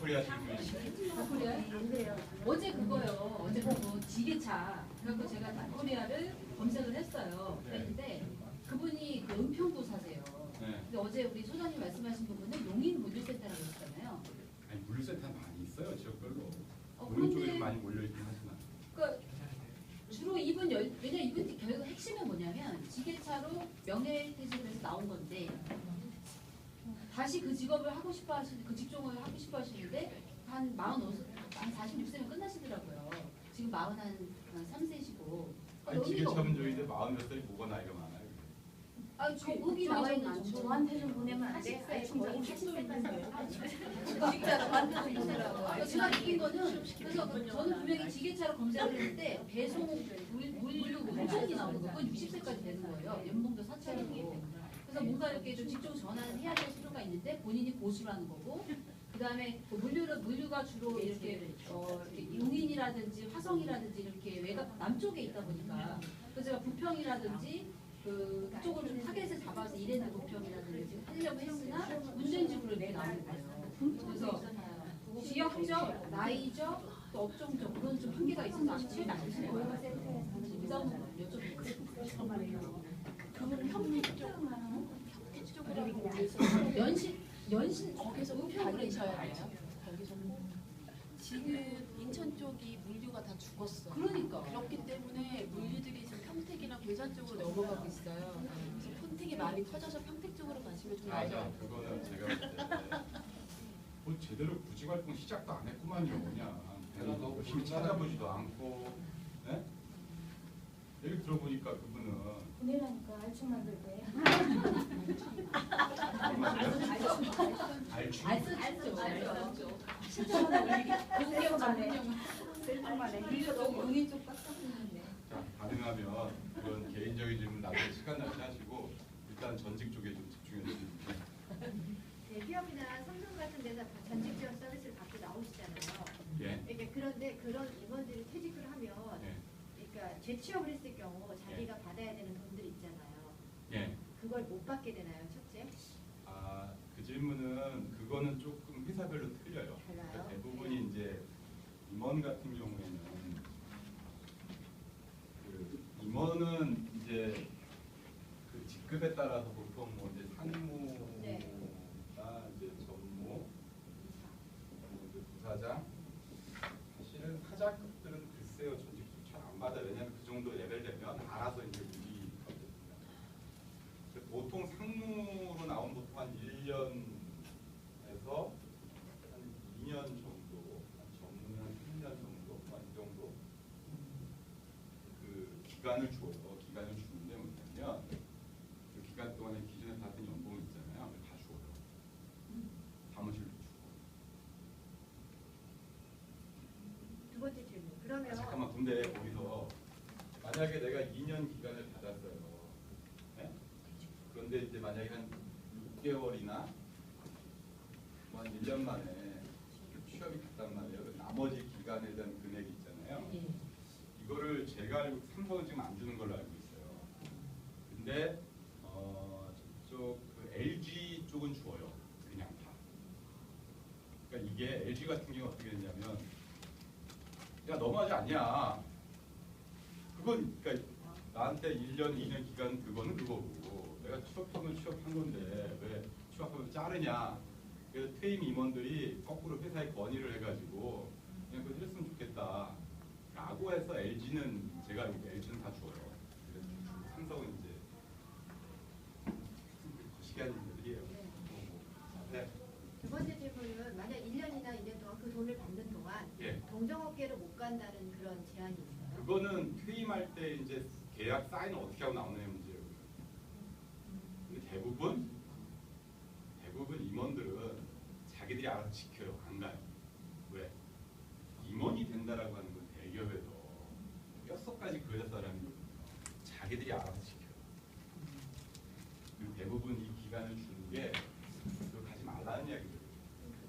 닭소리 하시는 분이. 안 돼요. 어제 그거요. 어제 그거 지게차. 그래서 제가 닭코리아를 검색을 했어요. 그랬는데 그분이 그 은평도사세요. 네. 근데 어제 우리 소장님 말씀하신 부분은 용인 물류센터라고 했잖아요. 아니 물류센터 많이 있어요 지역별로. 용인 그런데 쪽에는 많이 몰려있긴 하지만. 그러니까 주로 이분 왜냐 이분 결국 핵심은 뭐냐면 지게차로 명예퇴직을 해서 나온 건데 다시 그 직업을 하고 싶어 하시는 그 직종을 하고 싶어 하시는데 한 46세면 끝나시더라고요. 지금 43세시고. 아니 지게차분들인데 40몇 살이 뭐가 나이가 많아요? 저 거기 나와 있는 저한테는 보내면 안 돼. 거의 80세까지 직자 저한테는 보내라고. 제가 느낀 거는 그래서 저는 분명히 지게차로 검색을 했는데 배송 물류 운전이 나오는 거 그건 60세까지 되는 거예요. 연봉도 사찰이고. 그래서 뭔가 이렇게 좀 직종 전환을 해야 될 필요가 있는데 본인이 고수라는 거고. 그다음에 물류가 주로 이렇게 용인이라든지 화성이라든지 이렇게 외곽 남쪽에 있다 보니까 그래서 제가 부평이라든지 그쪽을 좀 타겟을 잡아서 이래는 부평이라든지 하려고 했으나 운전직으로 이렇게 나오는 거예요. 그래서 지역적, 나이적, 또 업종적 그런 좀 한계가 있어서 아직 제일 낮으신 거예요. 그 점은 여쭤보고 그분은 평택 쪽으로 연신 거기서 다니셔야 돼요. 거기서는 지금 인천 쪽이 물류가 다 죽었어. 그러니까 그렇기 때문에 물류들이 지금 평택이나 괴산 쪽으로 넘어가고 있어요. 그래서 평택이 많이 커져서 평택 쪽으로 가시면 좀 나을 것 맞아. 같아요. 그거는 제가 볼 때 뭐 제대로 구직 활동 시작도 안 했구만요. 그냥 열심히 찾아보지도 않고. 네? 얘기 들어보니까 그분은 보내라니까 알충 만들 거예요. 알죠. 용인 쪽 빡빡 쓰는데. 자, 가능하면 그런 개인적인 질문 나중에 시간 나시 하시고 일단 전직 쪽에 좀 집중해 주시면. 대기업이나 삼성 같은 데서 전직 지원 서비스를 받고 나오시잖아요. 예. 그러니까 그런데 그런 임원들이 퇴직을 하면, 예. 그러니까 재취업을 했을 경우 자기가 받아야 되는 돈들 있잖아요. 예. 그걸 못 받게 되나요, 첫째? 아, 그 질문은 그거는 조금 회사별로 틀려요. 달라요? 그러니까 대부분이 이제 임원 같은 경우에는 그 임원은 이제 그 직급에 따라서 보통 뭐 이제 상무나 이제 전무, 이제 부사장, 사실은 하자급들은 글쎄요 전직 잘 안 받아요. 왜냐하면 그 정도 레벨 되면 알아서 이제 일이 있거든요. 보통 상무로 나온 보통 한 1년에서 한 2년 정도, 전무는 한 3년 정도, 이 정도 그 기간을 줘요. 기간을 주는데 뭐냐면 그 기간 동안에 기존에 받은 연봉 있잖아요. 그걸 다 줘요. 사무실도 주고. 두 번째 질문. 그러면 잠깐만, 근데 거기서 만약에 내가 2년 기간을 받았어요. 네? 그런데 이제 만약에 한 6개월이나 뭐 한 1년 만에 취업이 됐단 말이에요. 나머지 기간에 대한 금액이 있잖아요. 이거를 제가 알고 삼성은 지금 안 주는 걸로 알고 있어요. 근데 저쪽 그 LG 쪽은 줘요. 그냥 다. 그러니까 이게 LG 같은 경우 어떻게 됐냐면 야 너무하지 않냐. 그건 그러니까 나한테 1년, 2년 기간 그거는 그거고 내가 취업하면 취업한 건데 왜 취업하면 자르냐. 그래서 퇴임 임원들이 거꾸로 회사에 건의를 해가지고 그냥 그거 했으면 좋겠다 라고 해서 LG는 제가 알고 LG는 다 줘요. 그래서 삼성은 이제 거시기한 일들이에요. 네. 두 번째 질문은 만약 1년이나 2년 동안 그 돈을 받는 동안 예. 동종업계로 못 간다는 그런 제한이 있어요? 그거는 퇴임할 때 이제 계약 사인을 어떻게 하고 나오느냐 문제예요. 근데 대부분 임원들은 자기들이 알아서 지켜요. 안 가요. 왜? 임원이 된다라고 하는 건 대기업에서 뼛속까지 그 회사 사람이 자기들이 알아서 지켜요. 그리고 대부분 이 기간을 주는 게 그거 가지 말라는 이야기들이에요.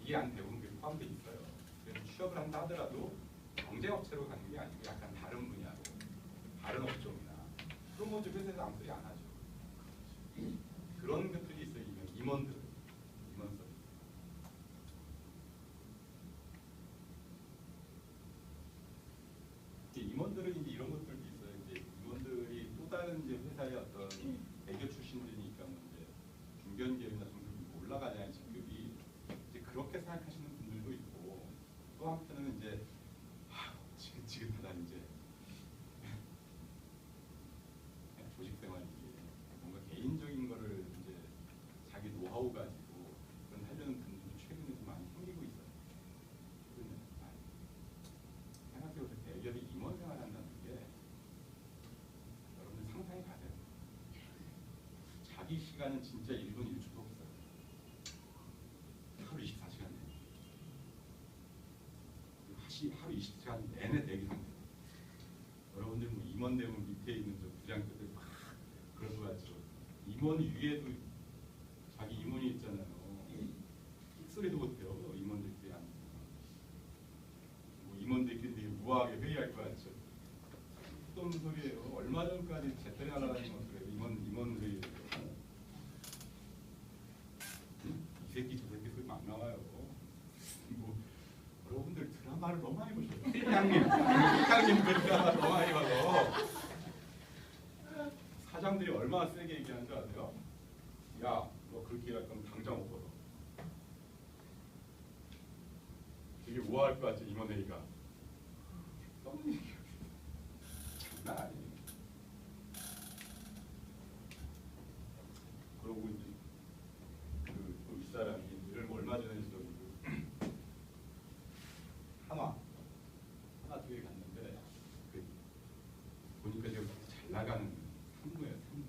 이게 안 대부분 그게 포함되어 있어요. 그래서 취업을 한다 하더라도 경쟁업체로 가는 게 아니고 약간 다른 분야로, 다른 업종이나 그런 건 회사에서 아무 소리 안 하죠. 그런 것들이 있어요. 임원들. 임원서. 임원들은 이제 이런 것들도 있어요. 이제 임원들이 또 다른 이제 회사의 어떤 대기업 출신들이니까 뭐 이제 중견기업이나 정도 올라가냐 직급이 이제 그렇게 생각하시는 분들도 있고 또 한편은 이제 지긋지긋하다 이제 조직 생활이 뭔가 개인적인 거를 이제 자기 노하우 가지고 그런 하려는 분들도 최근에 좀 많이 생기고 있어요. 생각해보세요. 대기업이 임원 생활한다는 게 여러분들 상상이 가세요. 자기 시간은 진짜 1분 1초도 없어요. 하루 24시간 하루 20시간 내내 대기 상태. 여러분들 뭐 임원 되면 밑에 있는 저 부장들들 막 그런 거 같죠. 임원 위에도 자기 임원이 있잖아요. 삑소리도 못해요. 임원들끼리 안. 뭐 임원들끼리 되게 우아하게 회의할 거 같죠. 어떤 소리예요? 얼마 전까지 재떨이 날아다니는 것들이에요. 임원 회의. 이 새끼 저 새끼 소리 막 나와요. 뭐 여러분들 드라마를 너무 많이 보셔요. 회장님들 드라마를 너무 많이 봐서 사장들이 얼마나 세게 얘기하는 줄 아세요? 야, 너 그렇게 할 거면 당장 옷 벗어. 되게 우아할 것 같죠, 임원회의가. 장난 아니에요. 그러고 이제 그 윗사람이 얼마 전에 하나 쪽에 갔는데 보니까 제가 잘 나가는 상무예요, 상무.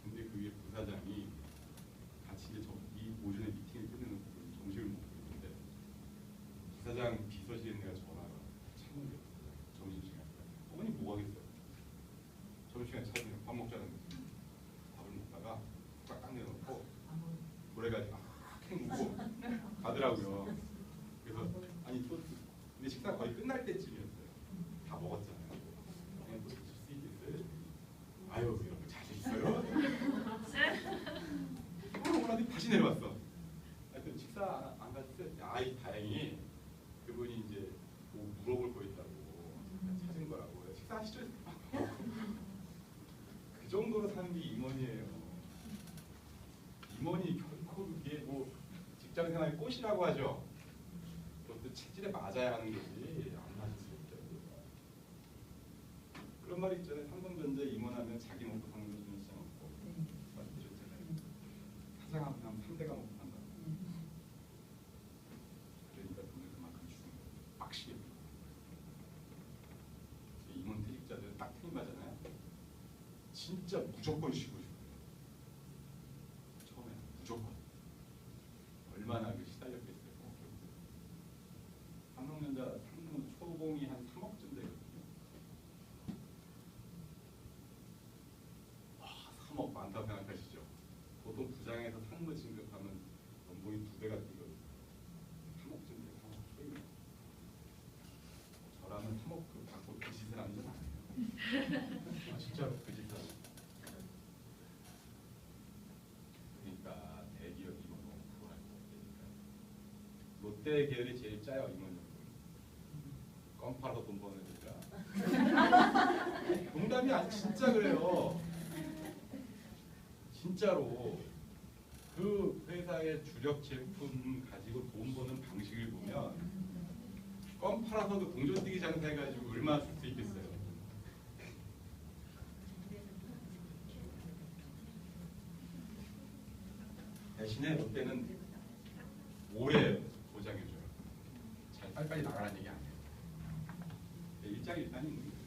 근데 그 위에 부사장이 같이 이제 이 오전에 미팅을 끝내놓고 점심을 먹고 있는데 부사장 비서실에 내가 전화가 창문이 없어요. 점심시간. 어머니 뭐 하겠어요? 점심시간 찾으면 밥 먹자는 거지. 밥을 먹다가 딱 내놓고 노래가지고 캥 웃고 가더라고요. 그래서 아니 또 근데 식사 거의 끝날 때쯤이었어요. 다 먹었잖아요. 그냥 또 드실 수 있겠어요? 아유 이런 거 자신 있어요? 오라니 다시 내려왔어. 하여튼 식사 안 갔어요. 아이 다행히 그분이 이제 뭐 물어볼 거 있다고 찾은 거라고. 식사하시죠? 그 정도로 사는 게 임원이에요. 임원이 결코 그게 뭐 직장생활의 꽃이라고 하죠. 그것도 체질에 맞아야 하는 거지 안 맞을 수 없죠. 그런 말이 있잖아요. 삼성전자 임원하면 자기 먹고 사는 거 주는 시장 없고 말씀드렸잖아요. 사장하면 3대가 먹고 산다. 그러니까 돈을 그만큼 주는 거예요. 빡시게. 임원 퇴직자들은 딱 틀림하잖아요. 진짜 무조건 쉬고 싶어요. 처음에 무조건. 얼마나 그 시달렸겠어요. 삼성전자 상무 초봉이 한 3억쯤 되거든요. 와, 3억 많다고 생각하시죠? 보통 부장에서 상무 진급하면 연봉이 2배가 뛰거든요. 3억쯤 돼요. 3억. 저라면 3억 받고 그 짓을 하는 건 아니에요. 진짜로 그 짓을 하는. 그러니까 대기업 임원 너무 불안할 것 같으니까. 롯데 계열이 제일 짜요, 임원. 껌 팔아서 돈 버는 애들이라. 농담이 아니 진짜 그래요. 진짜로 그 회사의 주력 제품 가지고 돈 버는 방식을 보면 껌 팔아서 그 동전뛰기 장사해가지고 얼마나 줄 수 있겠어요. 대신에 롯데는 오래 보장해줘요. 잘 빨리빨리 나가라는 얘기 아니에요. 일장일단이 있는 거예요.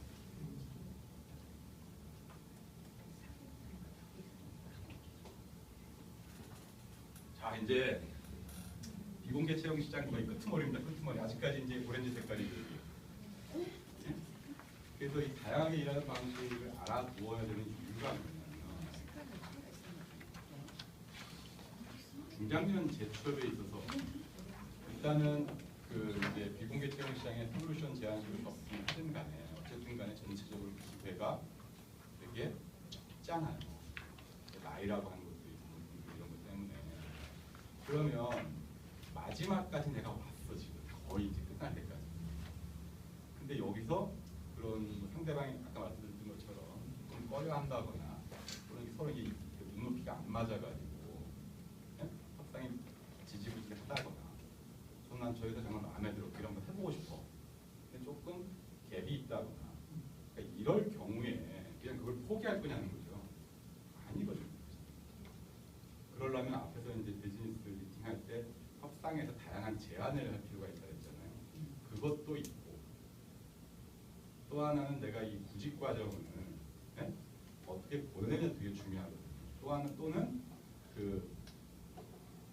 자 이제 비공개 채용 시장 거의 끄트머리입니다. 끄트머리. 아직까지 이제 오렌지 색깔이 보여요. 그래서 이 다양하게 일하는 방식을 알아두어야 되는 이유가 뭐냐면 중장년 재취업에 있어서 일단은 그 이제 비공개 채용 시장에 솔루션 제안식을 접근하든 간에 어쨌든 간에 전체적으로 기회가 되게 적잖아요. 나이라고 하는 것도 있고 이런 것 때문에. 그러면 마지막까지 내가 왔어 지금 거의 이제 끝날 때까지. 근데 여기서 그 맞아가지고 예? 협상이 지지부진하다거나 난 저희가 정말 마음에 들어 이런 거 해보고 싶어. 근데 조금 갭이 있다거나 그러니까 이럴 경우에 그냥 그걸 포기할 거냐는 거죠. 아니거든요. 그러려면 앞에서 이제 비즈니스 미팅할 때 협상에서 다양한 제안을 할 필요가 있다 했잖아요. 그것도 있고 또 하나는 내가 이 구직 과정을 예? 어떻게 보내느냐 되게 중요하거든요. 또는 그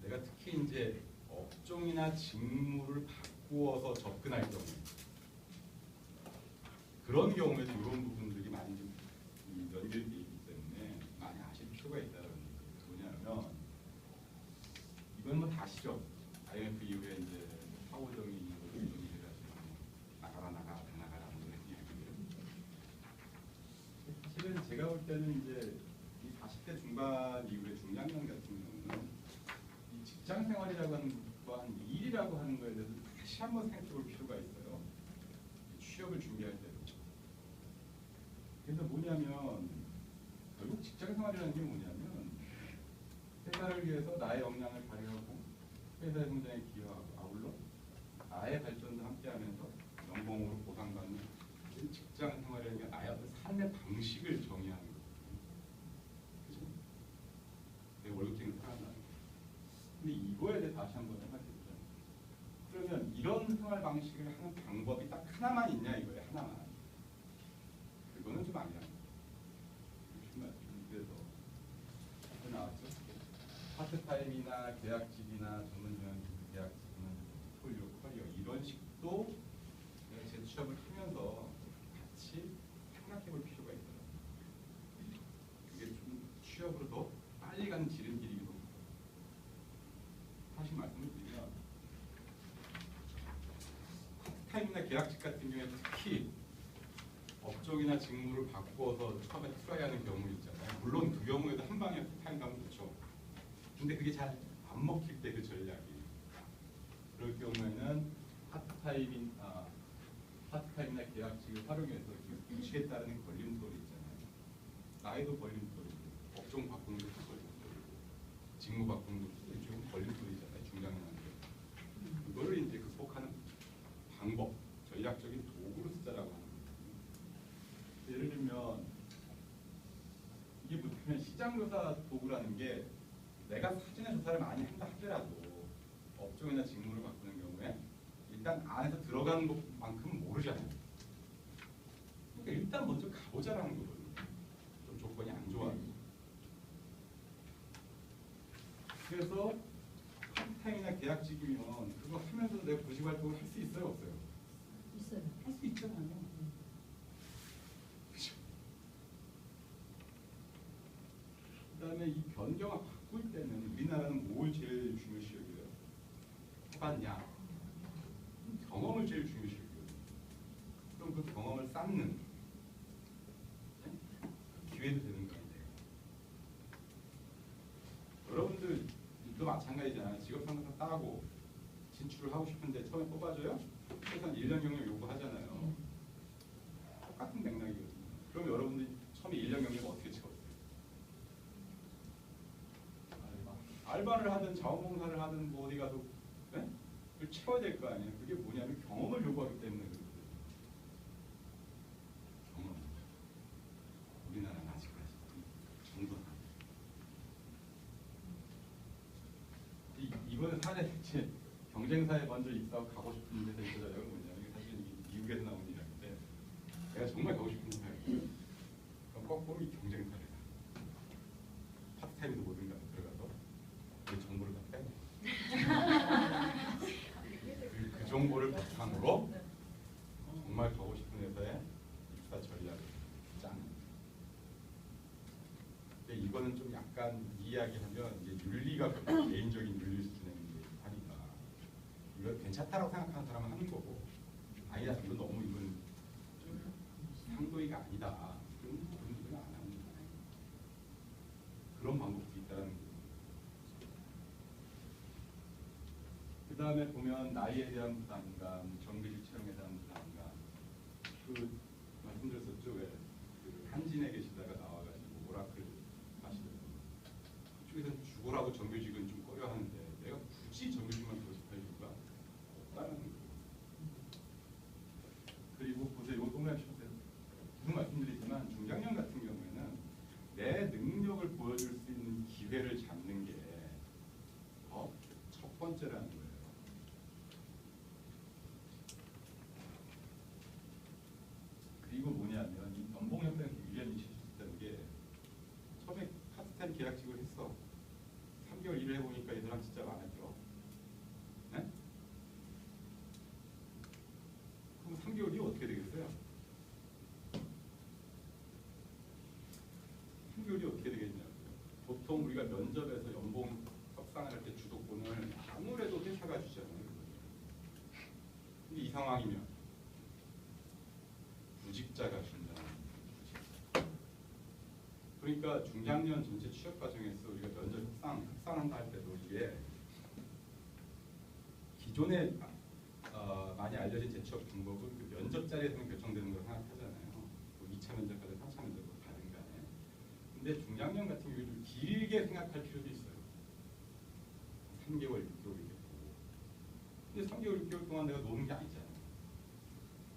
내가 특히 이제 업종이나 직무를 바꾸어서 접근할 경우 그런 경우에도 이런 부분들이 많이 좀 연결되어 있기 때문에 많이 아실 필요가 있다는 얘기예요. 뭐냐면 이건 뭐 다시죠. IMF 이후에 이제 파고정이 이걸 논의해가지고 나가라 그런 이야기들. 사실은 제가 볼 때는 이제 이 40대 중반 이후에 중장년 같은 경우는 이 직장 생활이라고 하는 또한 일이라고 하는 거에 대해서 다시 한번 생각해볼 필요가 있어요. 취업을 준비할 때도. 그래서 뭐냐면 결국 직장 생활이라는 게 뭐냐면 회사를 위해서 나의 역량을 발휘하고 회사의 성장에 기여하고 아울러 나의 발전도 함께하면서 연봉으로 보상받는 직장 생활이라는 게 나의 어떤 삶의 방식을 정의하는 거거든요. 그죠? 내 월급쟁이 살아나는 거. 근데 이거에 대해 다시 한번 생각해보자. 그러면 이런 생활 방식을 하는 방법이 딱 하나만 있냐 이거예요. 하나만. 그거는 좀 아니야. 그래서 나왔죠. 파트타임이나 계약직이나 전문적인 계약직이나 포트폴리오 커리어 이런 식도 내가 재취업을 하면서 같이 생각해볼 필요가 있더라고요. 그게 좀 취업으로 더 빨리 가는 지름길이기도 하고. 다시 말씀을 드리면 파트타임이나 계약직 같은 경우에 특히 업종이나 직무를 바꾸어서 처음에 트라이하는 경우 있잖아요. 물론 그 경우에도 한 방에 파트타임 가면 좋죠. 근데 그게 잘 안 먹힐 때 그 전략이. 그럴 경우에는 파트타임이나 계약직을 활용해서 규칙에 따른 걸림돌이 있잖아요. 나이도 걸림돌이고, 업종 바꾸는 것도 걸림돌이고, 직무 바꾸는 것도 일종의 걸림돌이잖아요. 중장년한테. 그거를 이제 극복하는 방법, 전략적인 도구로 쓰자라고 하는 거예요. 예를 들면 이게 뭐냐면 시장조사 도구라는 게 내가 사전에 조사를 많이 한다 하더라도 업종이나 직무를 바꾸는 경우에 일단 안에서 들어가는 것만큼은 모르잖아요. 그러니까 일단 먼저 가보자라는 거거든요. 좀 조건이 안 좋아도. 그래서 파트타임이나 계약직이면 그거 하면서 내가 구직 활동을 할 수 있어요, 없어요? 있어요. 할 수 있잖아요. 그다음에 이 변경을 바꿀 때는 우리나라는 뭘 제일 중요시 여겨요? 해봤냐? 경험을 제일 중요시 여겨요. 그럼 그 경험을 쌓는 기회도 되는 거 아니에요? 여러분들도 마찬가지잖아요. 직업상담사 따고 진출을 하고 싶은데 처음에 뽑아줘요? 최소한 1년 경력 요구하잖아요. 똑같은 맥락이거든요. 그럼 여러분들이 처음에 1년 경력 어떻게 채웠어요? 알바를 하든 자원봉사를 하든 뭐 어디 가서 네? 그걸 채워야 될 거 아니에요. 그게 뭐냐면 경험을 요구하기 때문에 그렇거든요. 경험. 우리나라는 아직까지 정도는 이거는 사실 이제 경쟁사에 먼저 입사하고 가고 싶은 데서 있어요. 뭐냐면 이게 사실 미국에서 나온 이야기인데 내가 정말 가고 싶은 회사예요. 그럼 거꾸로 이 경쟁사를 파트타임도 뭐든가 들어가서 그 정보를 다 빼고 그 정보를 바탕으로 정말 가고 싶은 회사에 입사 전략을 짜는. 근데 이거는 좀 약간 이야기하면 이제 윤리가 개인적인 윤리 수준의 하니까 이거 괜찮다라고 생각하는 사람은 하는 거고 아니다 이건 너무 이건 좀 상도이가 아니다. 그런 분들은 안 하는 거예요. 그런 방법도 있다는 거예요. 그 다음에 보면 나이에 대한 부담감, 정규직 채용에 대한 부담감. 그 말씀드렸었죠. 왜? 그 한진에 계시다가 나와가지고 오라클 하시던 그쪽에서 계약직을 했어. 3개월 일을 해보니까 이 사람 진짜 마음에 들어. 네? 그럼 3개월 뒤에 어떻게 되겠어요? 3개월 뒤에 어떻게 되겠냐고요. 보통 우리가 면접에서 연봉 협상을 할 때 주도권을 아무래도 회사가 주잖아요. 근데 이 상황이면 구직자가 준다. 그러니까 중장년 전체 취업 과정에서 우리가 면접 협상한다 할 때도 이게 기존에 많이 알려진 재취업 방법은 그 면접 자리에서는 결정되는 걸 생각하잖아요. 뭐 2차 면접까지 3차 면접으로 가든 간에. 근데 중장년 같은 경우는 좀 길게 생각할 필요도 있어요. 3개월, 6개월 이렇게 보고. 근데 3개월, 6개월 동안 내가 노는 게 아니잖아요.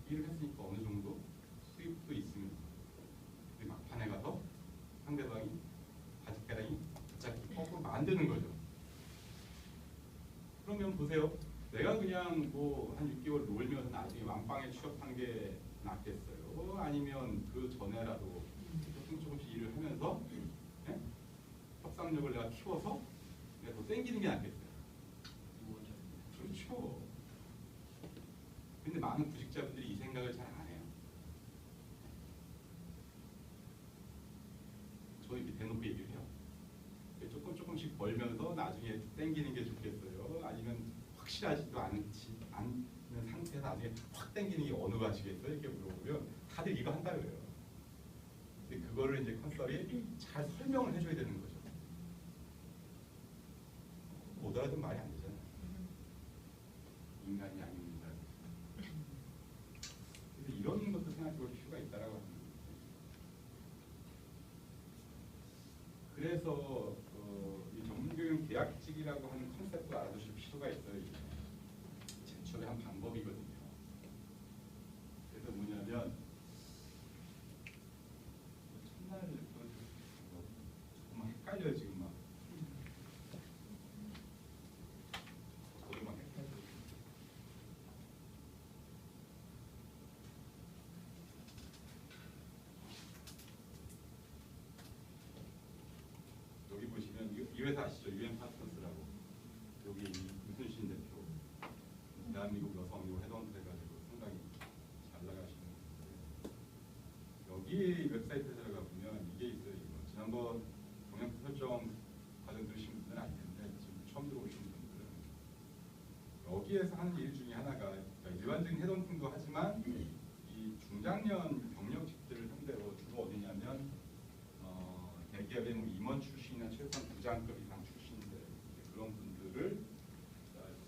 일을 했으니까 어느 정도 수입도 있으면 막판에 가서 상대방이 바짓가랑이 붙잡기 거꾸로 만드는 거죠. 그러면 보세요. 내가 그냥 뭐 한 6개월 놀면서 나중에 완빵에 취업한 게 낫겠어요? 아니면 그 전에라도 조금씩 일을 하면서 네? 협상력을 내가 키워서 내가 더 땡기는 게 낫겠어요? 그렇죠. 근데 많은 구직자분들이 이 생각을 잘 안 해요. 저는 이렇게 대놓고 얘기를 해요. 조금씩 벌면서 나중에 땡기는 게 좋겠어요? 아니면 확실하지도 않는 상태에서 나중에 확 땡기는 게 어느 가시겠어요? 이렇게 물어보면 다들 이거 한다 그래요. 근데 그거를 이제 컨설이 잘 설명을 해줘야 되는 거죠. 못 알아듣는 말이 안 되잖아요. 인간이 아닙니다. 그래서 이런 것도 생각해볼 필요가 있다라고 합니다. 그래서 이 전문교육 계약직이라고 하는 컨셉도 알아두실 필요가 있어요. 제출의 한 방법이거든요. 그래서 뭐냐면 첫날 정말 헷갈려요 지금 막. 저도 막 헷갈려요. 여기 보시면 이 회사 아시죠? 유엔 파트너스라고. 여기 유순신 대표, 대한민국 여성이고 헤드헌터 해가지고 상당히 잘 나가시는 분인데 여기 웹사이트에 들어가 보면 이게 있어요. 이거. 지난번 경영표 설정 과정 들으신 분들은 알 텐데 지금 처음 들어오신 분들은 여기에서 하는 일 중에 하나가 그러니까 일반적인 헤드헌팅도 하지만 이 중장년 경력직들을 상대로 주로 어디냐면 대기업의 뭐 임원 출신이나 최소한 부장급 이상 출신들 그런 분들을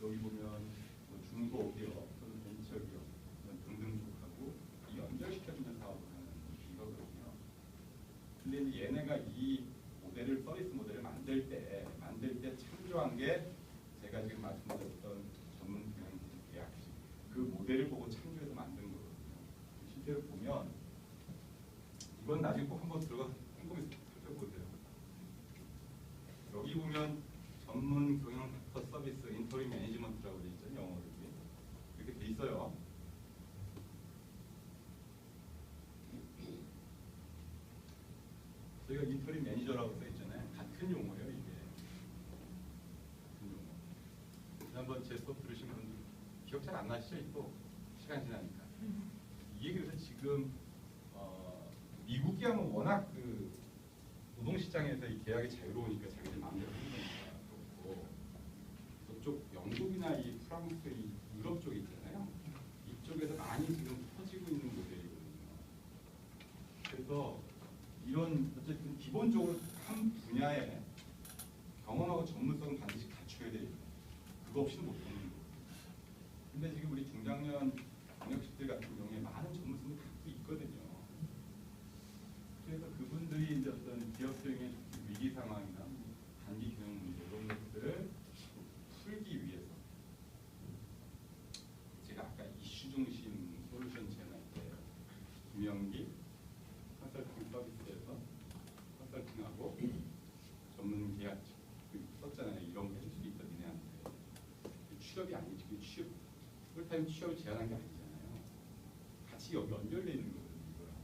여기 보면 뭐 중소기업 또는 벤처기업 등등 쪽하고 이 연결시켜주는 사업을 하는 이거거든요. 근데 이제 얘네가 이 모델을 서비스 모델을 만들 때 참조한 게 제가 지금 말씀드렸던 전문 계약직 그 모델을 보고 참조해서 만든 거거든요. 실제로 보면 이건 나중에 꼭 한번 들어가 꼼꼼히 살펴보세요. 여기 보면 전문 경영 닥터 서비스 인터리 매니지먼트라고 되어 있잖아요. 영어로 이렇게 돼 있어요. 저희가 인터리 매니저라고 써 있잖아요. 같은 용어예요 이게. 같은 용어. 지난번 제 수업 들으신 분들 기억 잘 안 나시죠? 또 시간 지나니까. 이게 그래서 지금 미국이 하면 워낙 그 노동시장에서 이 계약이 자유로우니까 자기들 마음대로 하는 거니까 그렇고 저쪽 영국이나 이 프랑스, 이 유럽 쪽 있잖아요. 이쪽에서 많이 지금 퍼지고 있는 모델이거든요. 그래서 이런 어쨌든 기본적으로 한 분야에 경험하고 전문성은 반드시 갖춰야 돼요. 그거 없이는 못 하는 거예요. 근데 지금 우리 중장년 경력직들 같은 경우에 많은 전문성을 갖고 있거든요. 그래서 그분들이 이제 어떤 기업 수행의 위기 상황이나 단기 경영 문제 이런 것들을 풀기 위해서 제가 아까 이슈 중심 솔루션 채널 때 김영기 컨설팅 서비스에서 컨설팅하고 전문 계약직 썼잖아요. 이런 거 해줄 수 있다 니네한테. 취업이 아니지. 취업 풀타임 취업을 제한한 게 아니잖아요. 같이 여기 연결되어 있는 거거든요. 이거랑.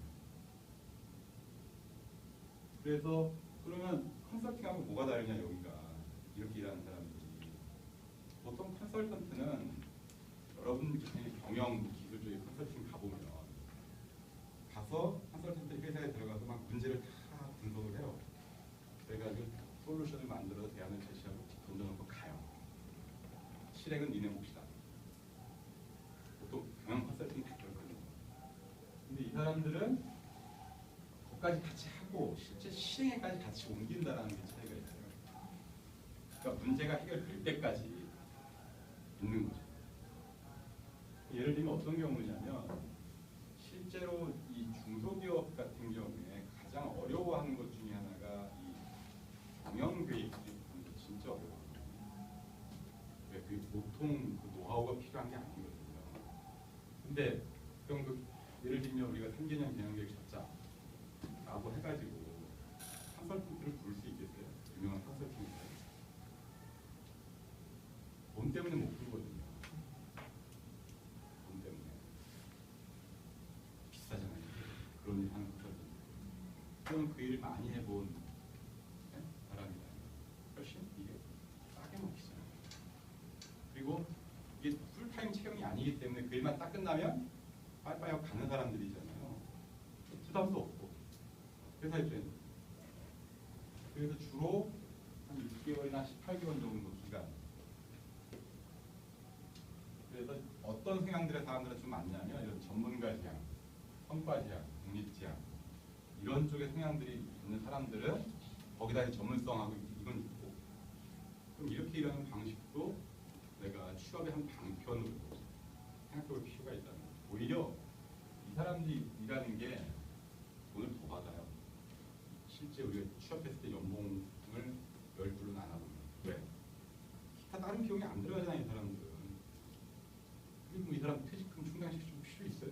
그래서 그러면 컨설팅하고 뭐가 다르냐 여기가 이렇게 일하는 사람들이 보통 컨설턴트는 여러분 경영 기술 쪽에 컨설팅 가보면 가서 컨설턴트 회사에 들어가서 막 문제를 다 분석을 해요. 그래가지고 솔루션을 만들어서 대안을 제시하고 던져놓고 가요. 실행은 니네 몫이다. 보통 경영 컨설팅 다 그렇거든요. 근데 이 사람들은 그것까지 같이 하고 실제 실행에까지 같이 옮긴다라는 게 차이가 있어요. 그러니까 문제가 해결될 때까지 있는 거죠. 예를 들면 어떤 경우냐면 실제로 이 중소기업 같은 경우에 가장 어려워하는 것 중에 하나가 이 경영계획 수립하는 게 진짜 어려워요. 그게 보통 그 노하우가 필요한 게 아니거든요. 근데 그럼 예를 들면 우리가 3개년 경영계획 잡자라고 해가지고 컨설턴트를 부를 수 있겠어요? 유명한 컨설팅 회사. 돈 때문에 못 부르거든요. 돈 때문에. 비싸잖아요. 그런 일 하는 컨설턴트. 그럼 그 일을 많이 해본 사람이다. 훨씬 이게 싸게 먹히잖아요. 그리고 이게 풀타임 채용이 아니기 때문에 그 일만 딱 끝나면 빠이빠이 하고 가는 사람들이잖아요. 부담도 없고 회사 입장에서. 그래서 주로 한 6개월이나 18개월 정도 기간. 그래서 어떤 성향들의 사람들은 좀 많냐면 이런 전문가 지향, 성과 지향, 독립 지향 이런 쪽의 성향들이 있는 사람들은 거기다 이제 전문성하고 이건 있고 그럼 이렇게 일하는 방식도 내가 취업의 한 방편으로 생각해볼 필요가 있다는 거예요. 오히려 이 사람들이 일하는 게 돈을 더 받아요. 실제 우리가 취업했을 때 연봉을 10불은 안 하고 왜? 기타 다른 비용이 안 들어가잖아요. 이 사람들은. 그리고 이 사람 퇴직금 충당시 좀 필요 있어요?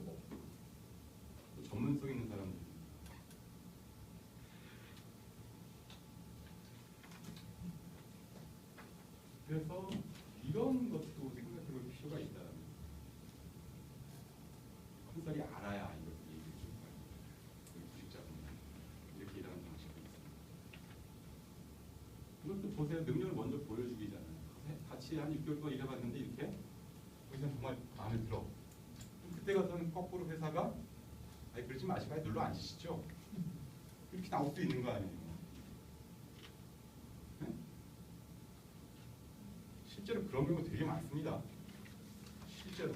또 전문성 있는 사람들. 그래서 이런 것도 생각해볼 필요가 있다는 거예요. 컨설이 알아야 이렇게 얘기를 좀 해요. 구직자분이 이렇게 일하는 방식이 있습니다. 이것도 보세요. 능력을 먼저 보여주기잖아요. 같이 한 6개월 동안 일해봤는데 이렇게 거기서 정말 마음에 들어. 그때 가서는 거꾸로 회사가 아니 그러지 마시고 아예 눌러 앉으시죠. 이렇게 나올 수 있는 거 아니에요. 네? 실제로 그런 경우 되게 많습니다. 실제로.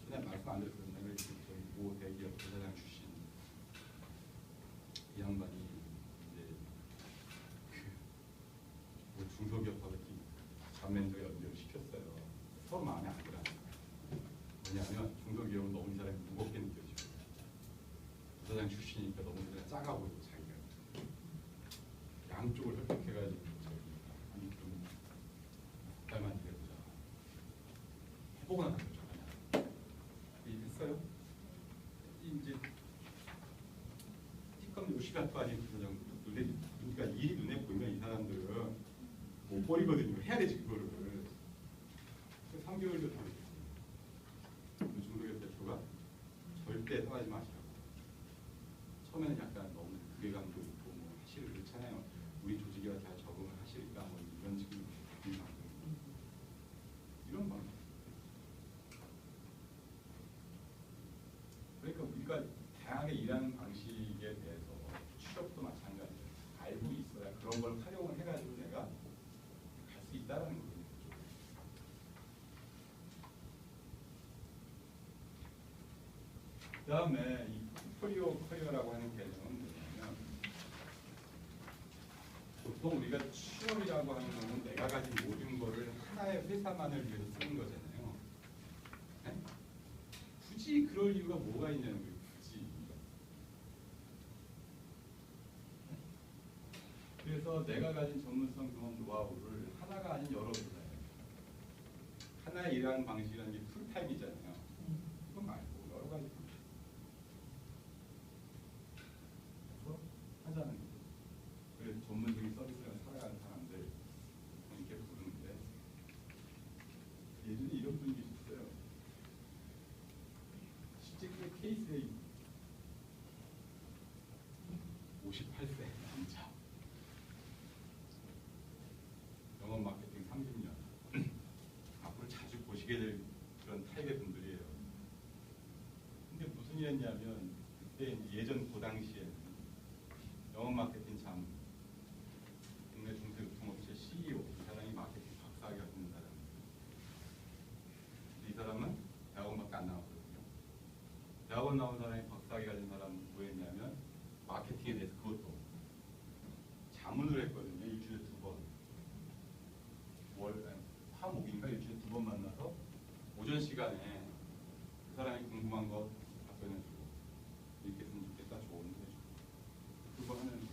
전에 말씀 안 드렸거든요. 저희 모 대기업 부사장 출신 이 양반이 이제 그 중소기업하고 이렇게 전면적 연결을 시켰어요. 서로 마음에 안 들어요. 왜냐하면 중소기업은 너무 이 사람이 무겁게 느껴지고 부사장 출신이니까 너무 이 사람이 작아 보이고 자기가 양쪽을 설득해가지고 저기 아니 좀 달만 일해보자. 해보고 나서 좋잖아요. 했어요. 이제 티컴 요시가 또 아닌 부사장 눈에 그러니까 일이 눈에 보이면 이 사람들은 못 버리거든요. 해야 되지 그거를. 3개월도 다 했어요. 중소기업 대표가 절대 떠나지 마시라고. 처음에는 약간 너무 무게감도 있고 뭐 사실 그렇잖아요. 우리 조직이와 잘 적응을 하실까 뭐 이런 식으로 이런 방식. 그러니까 우리가 다양하게 일하는 방식에 대해서 취업도 마찬가지예요. 알고 있어야 그런 걸 활용을 해가지고 내가 갈 수 있다라는 거예요. 그 다음에 이 포트폴리오 커리어라고 하는 개념은 뭐냐면 보통 우리가 취업이라고 하는 거는 내가 가진 모든 거를 하나의 회사만을 위해서 쓰는 거잖아요. 네? 굳이 그럴 이유가 뭐가 있냐는 거예요. 굳이. 그래서 내가 가진 전문성, 경험, 노하우를 하나가 아닌 여러 개로 하나의 일하는 방식이라는 게 풀타임이잖아요. 그거 말고 여러 가지 방식. 그래서 하자는 거죠. 그래서 전문적인 서비스를 살아가는 사람들 이렇게 부르는데 예전에 이런 분이 계셨어요. 실제 그 케이스에 58세 남자. 영업 마케팅 30년. 앞으로 자주 보시게 될 그런 타입의 분들이에요. 근데 무슨 일이었냐면 그때 이제 예전 그 당시에는 영업 마케팅 참 국내 중소유통업체 CEO 이 사람이 마케팅 박사학위 갖는 사람이에요. 이 사람은 대학원밖에 안 나왔거든요. 대학원 나온 사람이 박사학위 가진 사람은 뭐 했냐면 마케팅에 대해서 그것도 자문을 했거든요. 일주일에 2번. 화목인가 일주일에 2번 만나서 오전 시간에 그 사람이 궁금한 거 답변해주고 이렇게 했으면 좋겠다 조언을 해주고 그거 하는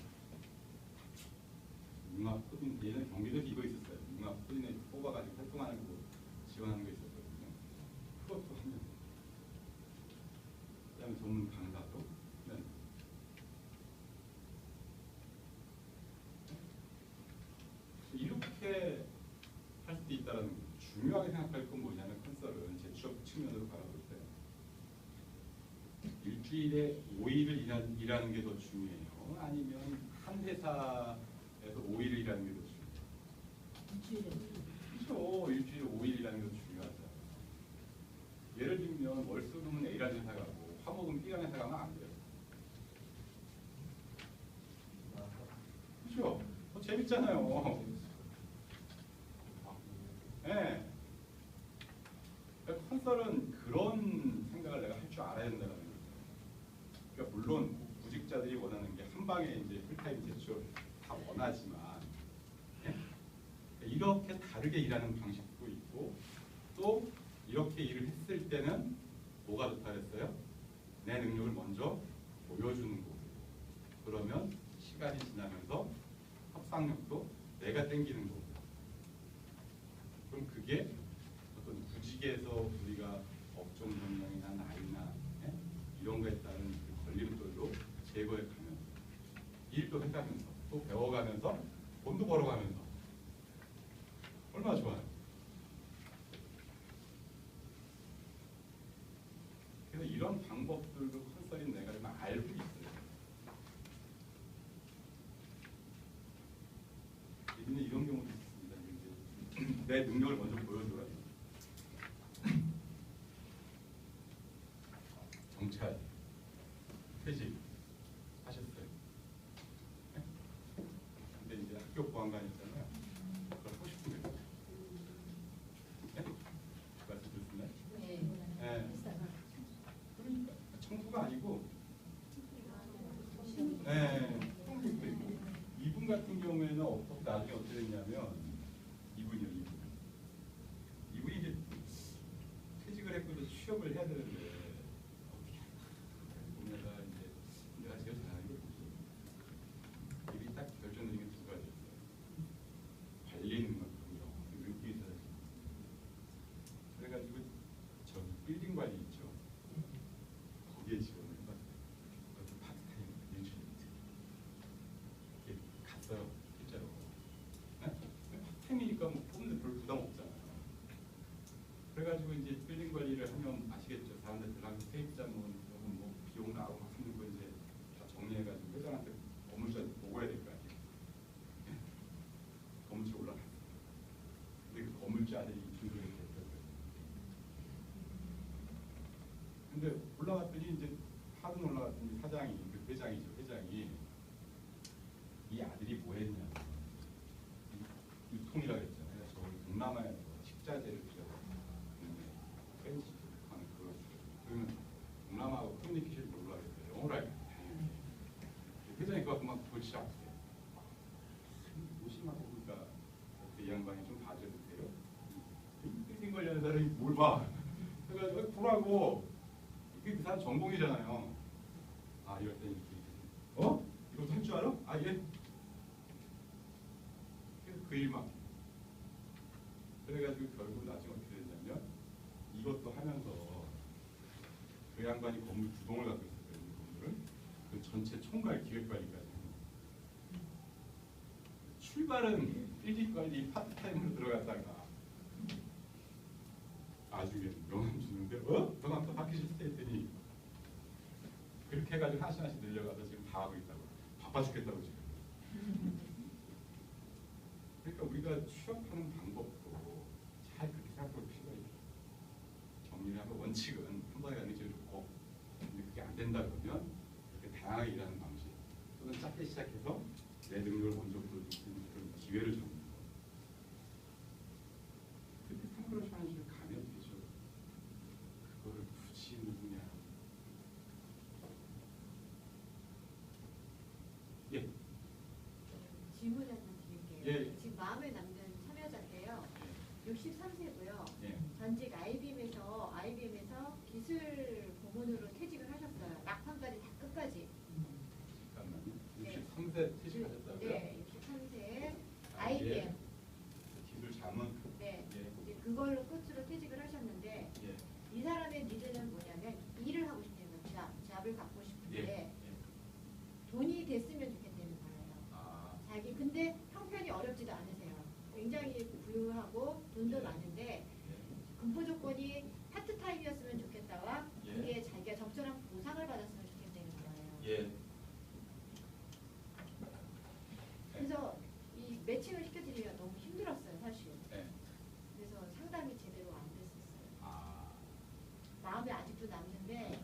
융합 코딩 예전에 경기도에서 이거 있었어요. 융합 코딩에 뽑아가지고 활동하는 거 지원하는 거 있었거든요. 그것도 하면 그다음에 전문 강사도 하면 이렇게 할 수도 있다는 거. 중요하게 생각할 건 뭐냐면 컨설은 제 취업 측면으로 바라볼 때 일주일에 5일을 일하는 게 더 중요해요? 아니면 한 회사에서 5일을 일하는 게 더 중요해요? 그렇죠. 일주일에 5일 일하는 게 더 중요하죠. 예를 들면 월수금은 A라는 회사 가고 화목은 B라는 회사 가면 안 돼요. 그렇죠. 재밌잖아요. 네. 컨설은 그런 생각을 내가 할 줄 알아야 된다는 거예요. 그러니까 물론 구직자들이 원하는 게 한 방에 이제 풀타임 제출 다 원하지만 네? 이렇게 다르게 일하는 방식도 있고 또 이렇게 일을 했을 때는 뭐가 좋다 그랬어요? 내 능력을 먼저 보여주는 거고 그러면 시간이 지나면서 협상력도 내가 땡기는 거고 그럼 그게 어떤 구직에서 우리가 업종 전형이나 나이나 예? 이런 거에 따른 그 걸림돌로 제거해 가면서 일도 해가면서 또 배워가면서 돈도 벌어가면서 얼마나 좋아요. 그래서 이런 방법들도 컨설인 내가 좀 알고 있어요. 예전에 이런 경우도 있습니다. 내 능력을 먼저 보여줘라. 정찰, 퇴직 하셨어요. 네? 근데 이제 학교 보안관 있잖아요. 그걸 하고 싶은 거예요. 네? 말씀 듣습니다. 네. 그러니까 청구가 아니고, 네, 청구도 있고. 이분 같은 경우에는 나중에 어떻게 됐냐면 이분이 이제 퇴직을 했고 이제 취업을 해야 되는데 보면서 이제 내가 제일 잘하는 게 뭐지? 이분이 딱 결정되는 게 두 가지였어요. 관리 능력 긍정, 느낌이 있어요. 그래가지고 저 빌딩 관리 있죠. 거기에 지원을 해봤어요. 그것도 파트타임 연출 이렇게 갔어요. 실제로. 파트타임이니까 뭐 뽑는데 별 부담 없잖아요. 그래가지고 이제 빌딩 관리를 하면 아시겠죠. 사람들 들어가서 세입자문 뭐 비용 나오고 하는 거 이제 다 정리해가지고 회장한테 건물주한테 보고해야 될 거 아니에요. 건물주 올라갔어요. 근데 그 건물주 아들이 중도에 됐어요. 근데 올라갔더니 이제 하든 올라갔더니 사장이 그 회장이죠. 회장이 이 아들이 뭐 했냐. 유통이라고 했잖아요. 저 동남아에서 식자재를 프렌치 하는 그거 그러면 동남아하고 커뮤니케이션을 뭘로 하겠어요? 영어로 하겠어요. 회장이 그만 그걸 진짜 아프세요. 무심하게 보니까 이 양반이 좀 봐줘도 돼요? 빌딩 관리하는 사람이 뭘 봐? 그래가지고 보라고 이게 그 사람 전공이잖아요. 아 이럴 때 이렇게 이것도 할 줄 알아? 아 예. 그래서 그 일만. 그래가지고 결국 나중에 어떻게 됐냐면 이것도 하면서 그 양반이 건물 2동을 갖고 있었거든요. 건물을 그 전체 총괄 기획관리까지 출발은 빌딩관리 파트타임으로 들어갔다가 나중에 명함 주는데 명함 또 받기 싫다 했더니 그렇게 해가지고 하나씩 늘려가서 지금 다 하고 있다고. 바빠 죽겠다고 지금. 그러니까 우리가 취업하는 방법도 잘 그렇게 생각할 필요가 있죠. 정리를 하면 원칙은 한 번에 가는 게 제일 좋고, 근데 그게 안 된다 그러면 이렇게 다양하게 일하는 방식 또는 짧게 시작해서 내 능력을 먼저 보여줄 수 있는 그런 기회를 주는 거. 그때 탐구를 하는 식으로 가면 되죠. 그거를 굳이 누구냐. 예. 질문 하나 드릴게요. 예. 지금 마음에 남는 참여자인데요. 63세고요. 예. 전직 IBM에서 기술 고문으로 퇴직을 하셨어요. 막판까지 다 끝까지. 잠깐만요. 네. 63세 퇴직하셨다고요? 네, 63세 IBM. 기술 자문. 네, 예. 이제 그걸로 끝으로 퇴직을 하셨는데 예. 이 사람의 니즈는 뭐냐면 일을 하고 싶다는 거죠. 잡을 갖고 예. 싶은데 예. 돈이 됐으면 좋겠다는 거예요. 아. 자기 근데 형편이 어렵지도 않으세요. 굉장히 부유하고 돈도 예. 많은데 예. 근무 조건이 파트타임이었으면 좋겠다와 예. 그게 자기가 적절한 보상을 받았으면 좋겠다는 거예요. 예. 그래서 이 매칭을 시켜드리기가 너무 힘들었어요, 사실. 예. 그래서 상담이 제대로 안 됐었어요. 아. 마음에 아직도 남는데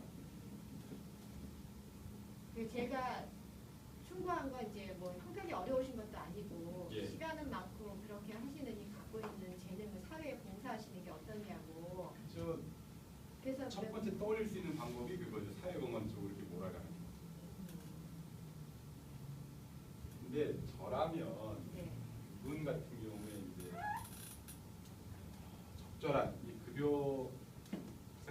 그 제가 충고한 건 이제 뭐 형편이 어려우신 것도 아니고 예. 시간은 많고 그렇게 하시느니 갖고 있는 재능을 사회에 봉사하시는 게 어떠냐고. 저 그래서 첫 번째 떠올릴 수 있는 방법이 그거죠. 사회공헌 쪽으로 이렇게 몰아가는 거. 근데 저라면 네. 이분 같은 경우에 이제 적절한 이 급여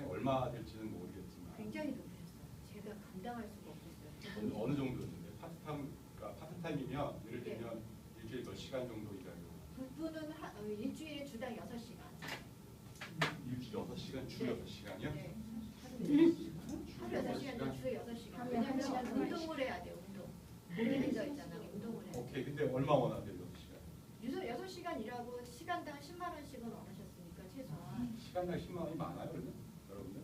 얼마 될지는 모르겠지만 굉장히 높으셨어요. 제가 감당할 수가 없었어요. 어느 정도였는데 파트타임이면 예를 들면 일주일에 몇 시간 정도 일하고 그분은 일주일에 주당 6시간. 일주일에 6시간 주 네. 6시간이요? 네. 주 하루 6시간, 주에 6시간. 하루에 왜냐면 한 시간 더 운동을 해야 돼요, 운동. 몸에 져 있잖아요, 운동을 해야 돼요. 오케이. 근데 얼마 원하세요? 6시간? 6시간 일하고 시간당 10만 원씩은 원하셨으니까 최소한. 시간당 10만 원이 많아요, 그러면? 여러분들?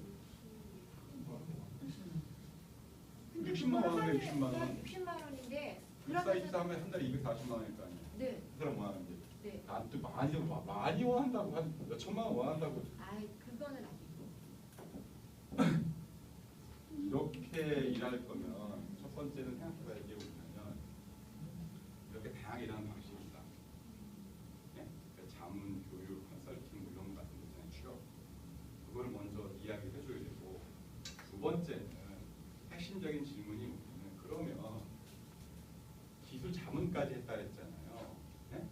근데 60만 그걸 원이네, 하루에 60만 원. 그냥 60만 원인데 사이트 그러면 하면 한 달에 240만 원일 거 아니에요? 네, 그 사람 원하는데. 네. 난 또 많이 원한다고 한 몇 천만 원 원한다고 아이 그거는 아니고. 이렇게 일할 거면 첫 번째는 생각해봐야 될 게 뭐냐면 이렇게 다양하게 일하는 방식이 있다. 네? 그러니까 자문, 교육, 컨설팅 뭐 이런 거 같은 거 있잖아요. 취업. 그거를 먼저 이야기를 해줘야 되고 두 번째는 핵심적인 질문이 뭐냐면 그러면 기술 자문까지 했다 그랬잖아요. 네?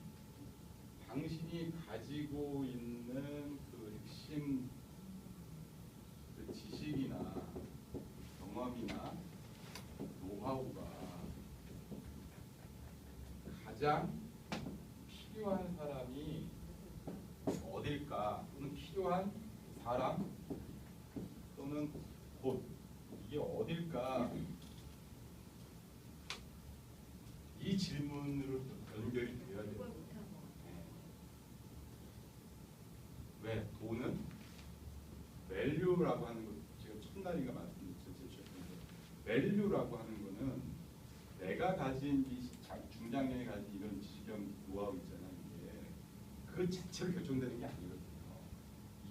당신이 가지고 있는 그 핵심 그 지식이나 경험이나 노하우가 가장 필요한 사람이 어딜까 또는 필요한 사람 또는 곳 이게 어딜까 이 질문으로 연결이 돼야 돼요. 그걸 못한 거 같아요. 왜? 돈은 밸류라고 하는 거 제가 첫날인가 말씀드렸는데 밸류라고 하는 거는 내가 가진 이 중장년이 가진 이런 지식형 노하우 있잖아요. 이게 그 자체로 결정되는 게 아니거든요.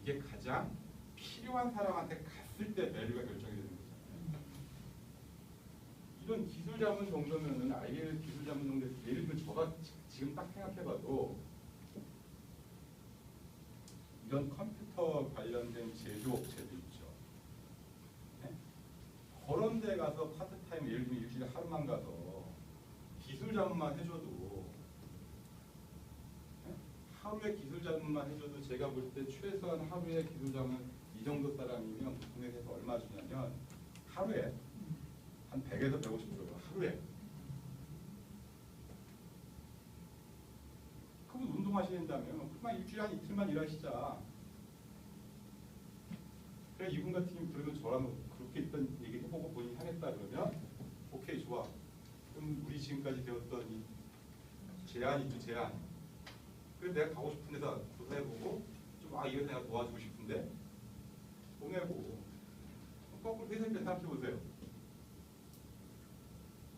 이게 가장 필요한 사람한테 갔을 때 밸류가 결정이 되는 거잖아요. 이런 기술 자문 정도면은 아예 기술 자문 정도 예를 들면 저가 지금 딱 생각해봐도 이런 컴퓨터 관련된 제조업체도 있죠. 네? 그런 데 가서 파트타임 예를 들면 일주일에 하루만 가서 기술 자문만 해줘도 네? 하루에 기술 자문만 해줘도 제가 볼 때 최소한 하루에 기술 자문 이 정도 사람이면 보통 회사에서 얼마 주냐면 하루에 한 100에서 150 줘요. 하루에. 그럼 운동하시는다면 그만 일주일에 한 이틀만 일하시자. 그래 이분 같은 경우 그러면 저랑 그렇게 일단 얘기해보고 본인이 하겠다 그러면 오케이 좋아. 그럼 우리 지금까지 배웠던 이 제안 있죠 제안. 그래 내가 가고 싶은 데서 조사해보고 좀 이거 내가 도와주고 싶은데 보내고 거꾸로 회사님들 생각해보세요.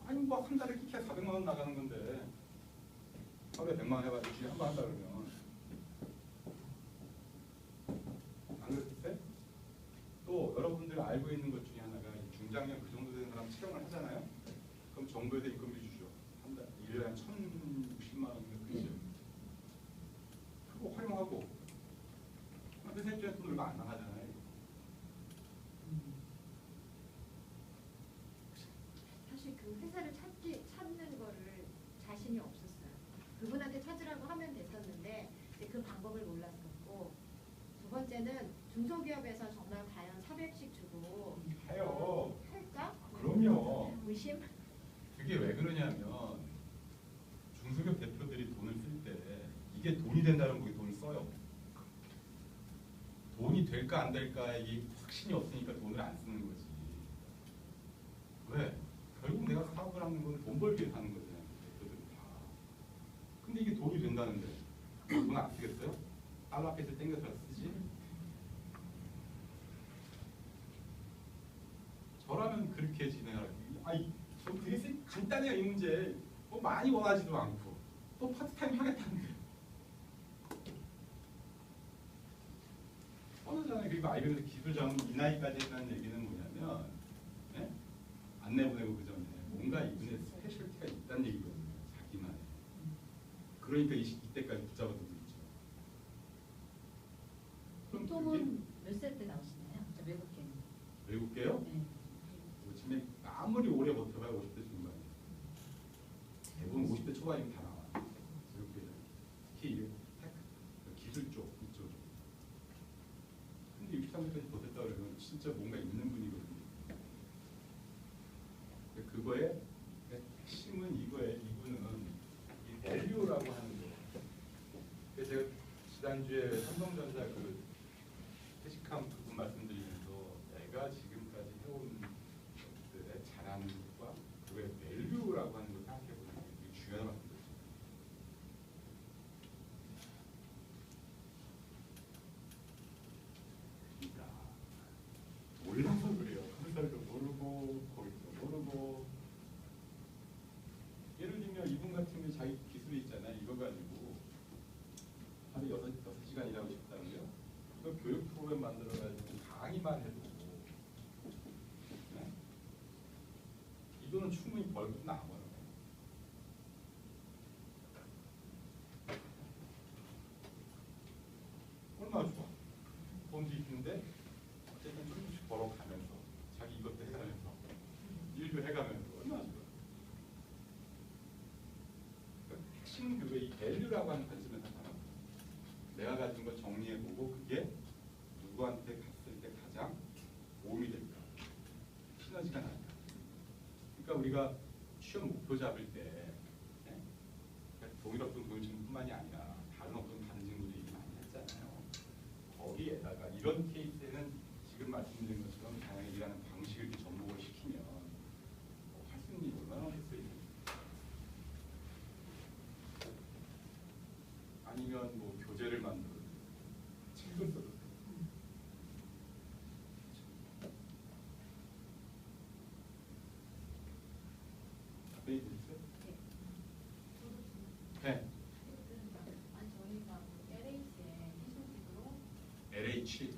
아니 뭐 한 달에 키키야 원 나가는 건데 하루에 100만 원 해봐. 일주일에 한 번 한다 그러면 안 그랬을? 또 여러분들 알고 있는 것 중에 하나가 중장년 그 정도 되는 사람 채용을 하잖아요. 그럼 정부에서 인건비 주죠. 한 달 1년에 1,060만 원이면 그죠. 그거 활용하고 회사 입장에서 돈 얼마 안 나가잖아요. 사실 그 회사를 찾는 거를 자신이 없었어요. 그분한테 찾으라고 하면 됐었는데 이제 그 방법을 몰랐었고, 두 번째는 중소기업에서 정말 과연 400씩 주고 해요. 할까? 그럼요. 의심? 그게 왜 그러냐면 중소기업 대표들이 돈을 쓸 때 이게 돈이 된다는 거에 돈을 써요. 돈이 될까 안 될까에 이 확신이 없으니까 돈을 안 쓰는 거지. 왜? 결국 내가 사업을 하는 건 돈 벌기 위해서 하는 거잖아요. 대표들은 다. 근데 이게 돈이 된다는데 돈 안 쓰겠어요? 달러 앞에서 땡겨서 쓰지? 저라면 그렇게 진행하라. 아이, 좀 되게 간단해요, 이 문제. 뭐 많이 원하지도 않고 또 파트타임 하겠다는데. 뻔하잖아요. 그리고 IBM에서 기술 자문 이 나이까지 했다는 얘기는 뭐냐면, 네? 안 내보내고 그 전에 뭔가 이분의 스페셜티가 있다는 얘기거든요. 자기만의. 그러니까 이때까지 붙잡아두고 있죠. 그럼 보통은 몇 살 때 나오시나요? 외국계. 외국계요? 네. 요즘에 아무리 오래 버텨봐야 50대 중반이에요. 대부분 50대 초반이면 다 나와요. 외국계는. 특히 이게 기술 쪽, 이쪽. 근데 63세까지 버텼다 그러면 진짜 뭔가 있는 분이거든요. 그거의 핵심은 이거예요. 이분은 이 밸류라고 하는 거. 그래서 제가 지난주에 삼성전자 그 퇴직한 부분 말씀드리면서 내가 지금까지 해온 것들의 잘하는 것과 그거의 밸류라고 하는 걸 생각해보는 게 되게 중요한 말씀이죠. 그러니까 몰라서 그래요. 컨설도 모르고 거기도 모르고. 예를 들면 이분 같은 경우 자기 기술이 있잖아요. 이거 가지고 하루 6시간 일하고 싶다는데요. 이거 교육 프로그램 만들어가지고 강의만 해도 네? 이 돈은 충분히 벌고 남아요. 얼마나 좋아. 돈도 있는데 어쨌든 조금씩 벌어가면서 자기 이것도 해가면서 일도 해가면서 얼마나 좋아. 그러니까 핵심 그거 이 밸류라고 하는 관점에서 하나 내가 가진 걸 정리해보고 그게 누구한테 갔을 때 가장 도움이 될까? 시너지가 날까? 그러니까 우리가 취업 목표 잡을 때 네? 동일업종 교육청뿐만이 아니라 다른 업종 다른 친구들이 얘기 많이 했잖아요. 거기에다가 이런 케이스에는 지금 말씀드린 것처럼 다양하게 일하는 방식을 이렇게 접목을 시키면 할 수 있는 일이 얼마나 많겠어요. 아니면 뭐 교재를 만들어 책을 써도 답변이 되겠어요? 네. 아니 저희가 LH에 기술직으로 LH. LH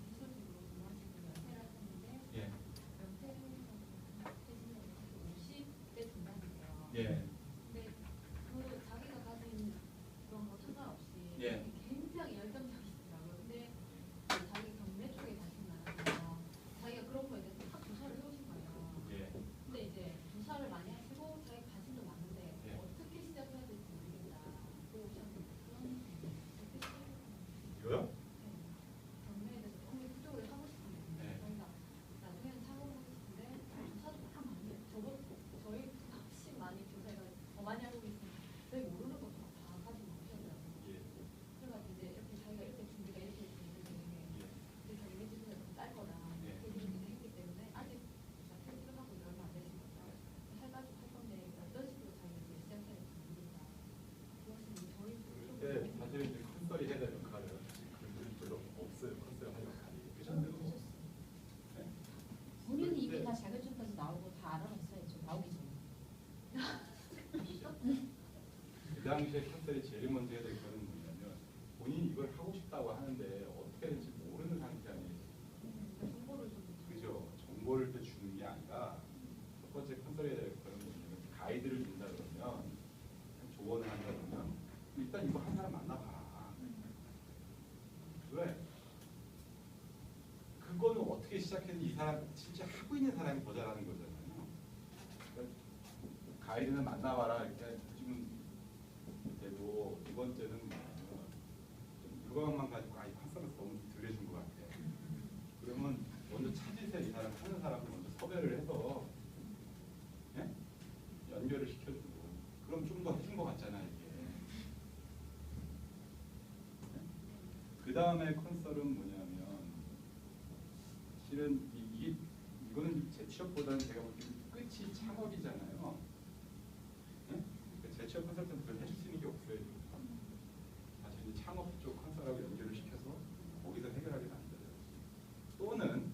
기술직으로 근무하시는 연세를 하셨는데 예. 연세는 50대 중반이세요. 예. 근데 그 자기가 가진 그런 거 투자 없이 예. 굉장히 열정적이시더라고요. 근데 그 자기 경매 쪽에 관심 많아서 자기가 그런 거에 대해서 딱 조사를 해오신 거예요. 예. 근데 이제 조사를 많이 하시고 자기 관심도 많은데 예. 어떻게 시작해야 될지 모르겠다. 그러셨는데 그런 어떻게 시작해야 될지. 이거요? 당시에 컨설이 제일 먼저 해야 될 거는 뭐냐면 본인이 이걸 하고 싶다고 하는데 어떻게 될지 모르는 상태 아니에요. 그죠? 정보를 또 주는 게 아니라 첫 번째 컨설이 해야 될 거는 뭐냐면 가이드를 준다 그러면 조언을 한다 그러면 일단 이거 한 사람 만나봐라. 왜? 그거는 어떻게 시작했는지 이 사람 실제 하고 있는 사람이 더 잘하는 거잖아요. 그러니까 가이드는 만나봐라 이렇게 해주면 되고 두 번째는 뭐냐면 좀 물건만 가지고 이 컨설에서 너무 들려준 것 같아. 그러면 먼저 찾으세요. 이 사람 하는 사람을 먼저 섭외를 해서 예? 연결을 시켜주고 그럼 좀 더 해준 것 같잖아요 이게. 그 다음에 컨설은 뭐냐면 실은 이거는 제 취업보다는 제가 볼 때는 끝이 창업이잖아요. 네? 제 취업 컨설턴트 별 해줄 수 있는 게 없어요. 사실 이제 창업 쪽 컨설하고 연결을 시켜서 거기서 해결하게 만들어요. 또는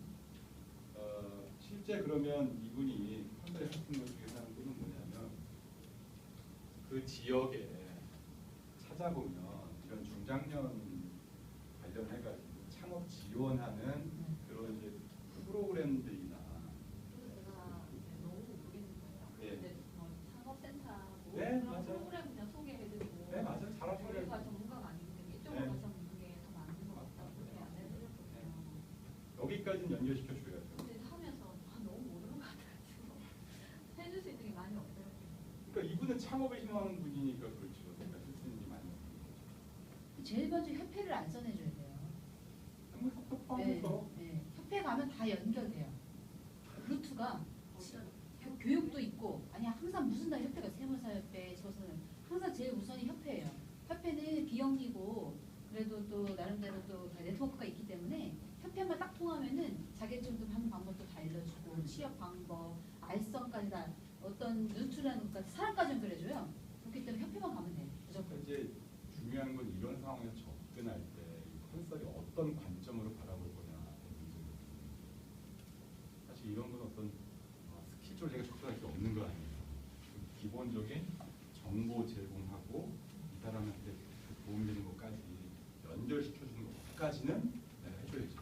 실제 그러면 이분이 컨설에 하시는 것 중에서 하는 거는 뭐냐면 그 지역에 찾아보면 이런 중장년 관련해가지고 창업 지원하는 그런 이제 프로그램들이나 너무 모르겠는 거예요. 예. 근데 창업센터하고 네, 그런 맞아요. 프로그램 그냥 소개해드리고 네 맞아요. 잘하시는 거예요. 저희가 전문가가 아니기 때문에 이쪽으로 네. 가서 묻는 게 더 맞는 것 같다고 그렇게 안내드렸거든요. 여기까지는 연결시켜 줘야죠. 근데 하면서 너무 모르는 것 같아가지고 해줄 수 있는 게 많이 없어요. 그러니까 이분은 창업을 희망하는 분이니까 그렇죠. 그러니까 할 수 있는 게 많이 없는 거죠. 제일 먼저 협회를 안 써내줘야 돼요. 한번 협회하면서 네. 협회 가면 다 연결돼요. 루트가 교육도 있고 아니 항상 무슨 다 협회가 세무사협회, 저서는 항상 제일 우선이 협회예요. 협회는 비영리고 그래도 또 나름대로 또 다 네트워크가 있기 때문에 협회만 딱 통하면은 자격증도 하는 방법도 다 알려주고 취업 방법, 알선까지 다 어떤 루트라는 것까지 사람까지 연결해줘요. 그렇기 때문에 협회만 가면 돼요. 무조건. 이제 중요한 건 이런 상황에서 접근할 때 이 컨설이 어떤 관점으로 바라볼 거냐의 문제거든요. 사실 이런 건 어떤 스킬 쪽으로 제가 접근할 게 없는 거 아니에요. 기본적인 정보 제공하고 이 사람한테 그 도움되는 것까지 연결시켜주는 것까지는 내가 해줘야지.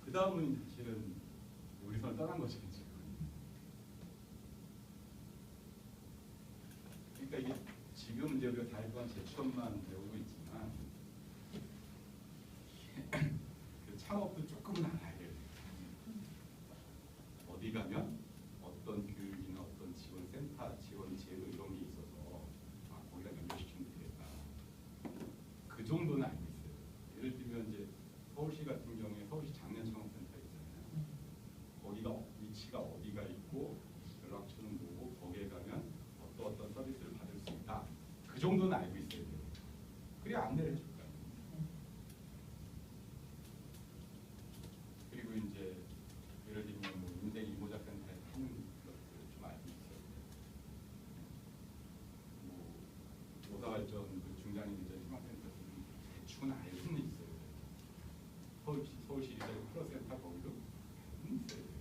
그 다음은 사실은 우리 손을 떠난 거죠. 이제. 그러니까 이게 지금 이제 우리가 달관 제출만 배우고 있지만 그 창업도 조금은 알아야 돼요. 어디 가면 어떤 교육이나 어떤 지원센터, 지원 제도 이런 게 있어서 거기다 연결시키면 되겠다. 그 정도는 알고 있어요. 예를 들면 이제 서울시 같은 경우에 서울시 장년 창업센터 있잖아요. 거기가 위치가 어디가 있고 연락처는 뭐고 거기에 가면 어떤 서비스를 받을 수 있다. 그 정도는 알고 있어야 돼요. 그래야 안내를 해줄 거예요. 그리고 이제 예를 들면 뭐 인생 이모자 센터에 하는 것들을 좀 알고 있어야 돼요. 뭐 노사발전 그 중장년 인재 희망센터는 대충은 알고는 있어요. 서울시 일자리 프로센터 거기도 있어야 돼요.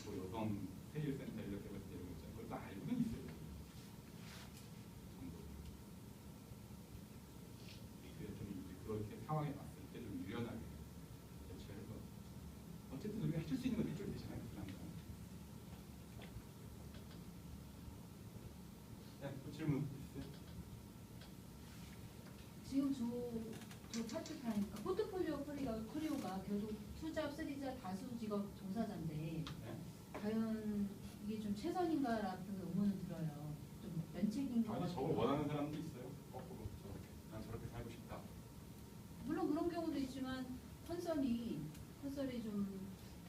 그리고 여성 세일센터 이렇게 해서 되는 거 있잖아요. 그것도 알고는 있어야 돼요. 그래서 좀 이제 그렇게 상황에 봤을 때 좀 유연하게 대처해서 어쨌든 우리가 해줄 수 있는 건 해줘야 되잖아요. 네, 또 질문 있어요? 지금 저 파트타임 포트폴리오 커리어가 결국 투잡, 쓰리잡, 다수 직업 종사자인데 네. 과연 이게 좀 최선인가라는 의문은 들어요. 좀 면책인 것 아니 같아요. 저걸 원하는 사람도 있어요. 거꾸로 저렇게 난 저렇게 살고 싶다. 물론 그런 경우도 있지만 컨설이 좀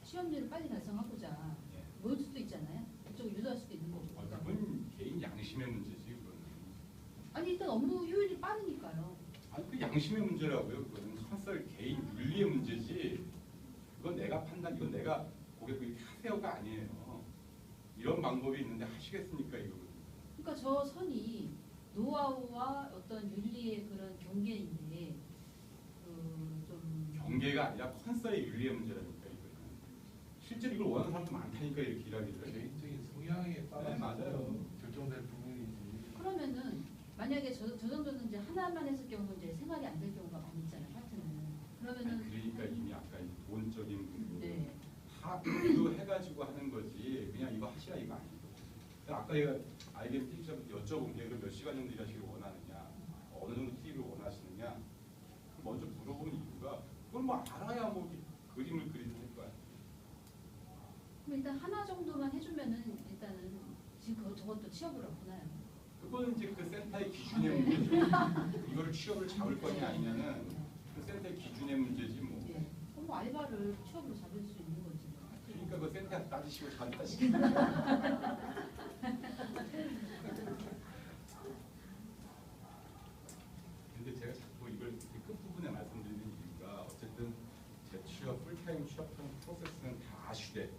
취업률을 빨리 달성하고자 예. 모일 수도 있잖아요. 그쪽을 유도할 수도 있는 거고. 그건 개인 양심의 문제지 그거는. 아니 일단 업무 효율이 빠르니까요. 아니 그 양심의 문제라고요. 그거는 컨설 개인 윤리의 문제지. 그건 내가 판단, 이건 내가 고객 이렇게 하세요가 아니에요. 이런 방법이 있는데 하시겠습니까 이거거든요. 그러니까 저 선이 노하우와 어떤 윤리의 그런 경계인데 좀 경계가 아니라 컨설의 윤리의 문제라니까 이거는. 실제로 이걸 원하는 사람도 많다니까 이렇게 일하기를. 개인적인 성향에 따라서 네, 맞아요. 결정될 그러면은 만약에 저 정도는 이제 하나만 했을 경우는 이제 생활이 안 될 경우가 많이 있잖아요. 파트는. 그러면은 그러니까 이미 아까 이 돈적인 부분 네. 다 해가지고 하는 거지. 그냥 이거 하시라 이거 아니고. 아까 내가 IBM TV부터 여쭤본 게 몇 시간 정도 일하시길 원하느냐, 어느 정도 TV를 원하시느냐. 먼저 물어보는 이유가 그걸 뭐 알아야 뭐 이렇게 그림을 그리는 거야. 그럼 일단 하나 정도만 해주면은 일단은 지금 저것도 취업을 없나요? 그거는 이제 그 센터의 기준의 문제죠. 이거를 취업을 잡을 거냐 아니냐는 그 센터의 기준의 문제지 뭐. 예. 그럼 뭐 알바를 취업으로 잡을 수 있는 거지. 그러니까 그 센터한테 따지시고 저한테 따지시고. 근데 제가 자꾸 이걸 이렇게 끝부분에 말씀드리는 이유가 어쨌든 제 취업, 풀타임 취업 프로세스는 다 아시되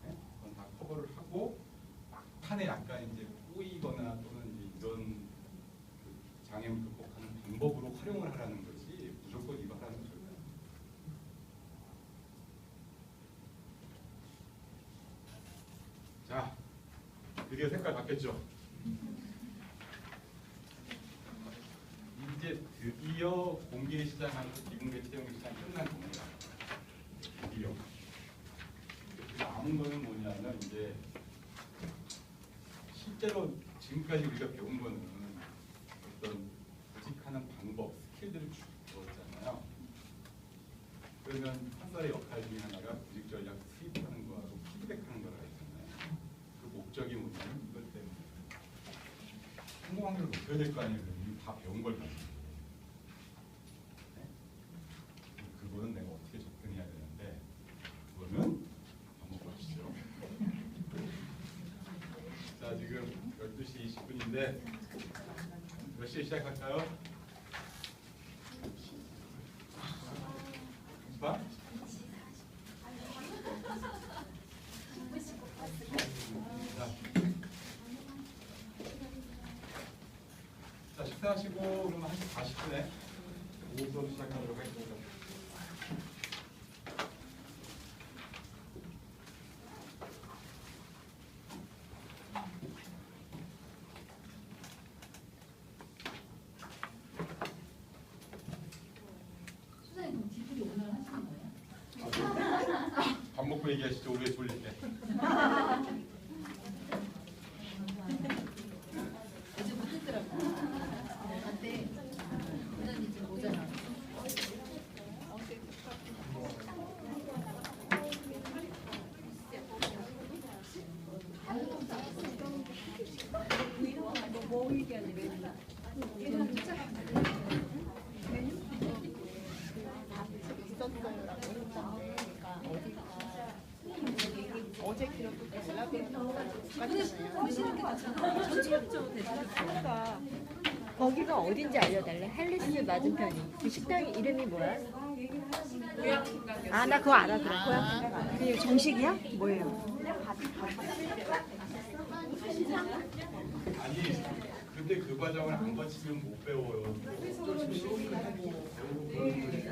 네? 그건 다 커버를 하고 막판에 약간 이제 꼬이거나 또는 이제 이런 그 장애물 극복하는 방법으로 활용을 하라는 거지 무조건 이거 하라는 거죠. 자, 드디어 색깔 바뀌었죠? 이제 드디어 공개 시장하면서 비공개 채용 시장 끝난 겁니다. 드디어. 남은 거는 뭐냐면 이제 실제로 지금까지 우리가 배운 거는 어떤 구직하는 방법, 스킬들을 쭉 배웠잖아요. 그러면 판사의 역할 중에 하나가 구직 전략 수립하는 거하고 피드백하는 거라 했잖아요. 그 목적이 뭐냐면 이것 때문에 성공 확률을 높여야 될 거 아니에요. 이미 다 배운 걸 가지고. 네? 그거는 내가 어떻게 접근해야 되는데 그거는 한번 보시죠. 자, 지금 12시 20분인데 몇 시에 시작할까요? 봐? 자, 식사하시고 그러면 1시 40분에 오후 수업 시작하도록 하겠습니다. 수사님 그럼 디프리 오늘 하시는 거예요? 밥 먹고 얘기하시죠. 우리가 졸릴 때. 어제 못했더라고요. 그때 부장님 지금 오잖아. 어제 기록도 연락이 훨씬 게 낫잖아. 전체적으로 대단했어. 거기가 어딘지 알려달래. 헬리스 맞은편이. 그 식당 이름이 뭐야? 아, 나 그거 알아. 그래. 고향 생각 알아. 그게 정식이야? 뭐예요? 아니, 근데 그 과정을 안 거치면 못 배워요. 좀 시험을 하고 배우고 그러는 거니까.